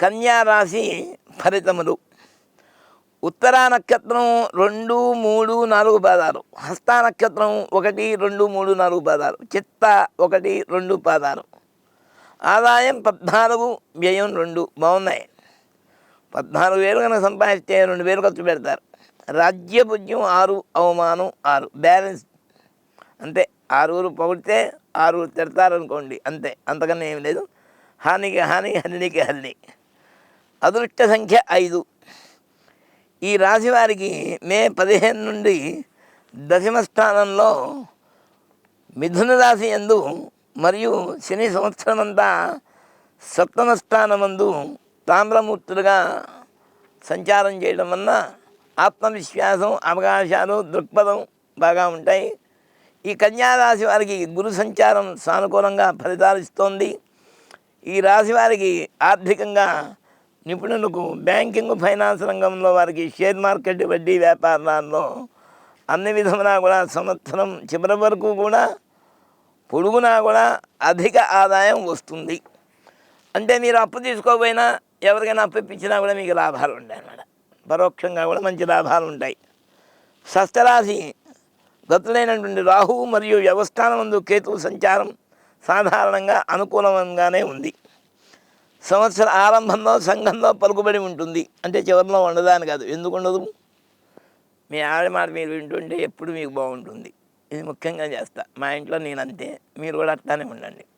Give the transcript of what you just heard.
కన్యా రాశి ఫలితములు. ఉత్తరా నక్షత్రం 2, 3, 4 పాదాలు, హస్త నక్షత్రం 1, 2, 3, 4 పాదాలు, చిత్త 1, 2 పాదాలు. ఆదాయం 14, వ్యయం 2. బాగున్నాయి. 14,000 కనుక సంపాదిస్తే 2,000 ఖర్చు పెడతారు. రాజ్యపుజ్యం 6, అవమానం 6. బ్యాలెన్స్ అంతే. 6 పొగిడితే 6 తిడతారనుకోండి, అంతే, అంతకన్నా ఏమి లేదు. హానికి హాని, హల్లికి హల్లి. అదృష్ట సంఖ్య 5. ఈ రాశి వారికి మే 15 నుండి దశమ స్థానంలో మిథున రాశి యందు మరియు శని సంవత్సరం అంతా సప్తమ స్థానమందు తామ్రమూర్తులుగా సంచారం చేయడం వలన ఆత్మవిశ్వాసం, అవకాశాలు, దృక్పథం బాగా ఉంటాయి. ఈ కన్యారాశి వారికి గురు సంచారం సానుకూలంగా ఫలితాలు ఇస్తోంది. ఈ రాశి వారికి ఆర్థికంగా నిపుణులకు, బ్యాంకింగ్, ఫైనాన్స్ రంగంలో వారికి, షేర్ మార్కెట్, వడ్డీ వ్యాపారాల్లో అన్ని విధములా కూడా సంవత్సరం చివరి వరకు కూడా పొడుగునా కూడా అధిక ఆదాయం వస్తుంది. అంటే మీరు అప్పు తీసుకోకపోయినా ఎవరికైనా అప్పు ఇప్పించినా కూడా మీకు లాభాలు ఉంటాయి అన్నమాట. పరోక్షంగా కూడా మంచి లాభాలు ఉంటాయి. షష్ఠరాశి గతులైనటువంటి రాహు మరియు వ్యవస్థానమందు కేతువు సంచారం సాధారణంగా అనుకూలంగానే ఉంది. సంవత్సర ఆరంభంలో సంఘంలో పలుకుబడి ఉంటుంది. అంటే చివరిలో ఉండదాని కాదు. ఎందుకు ఉండదు? మీ ఆవిడ మాట మీరు వింటుంటే ఎప్పుడు మీకు బాగుంటుంది. ఇది ముఖ్యంగా చేస్తా. మా ఇంట్లో నేను అంతే, మీరు కూడా అట్లానే ఉండండి.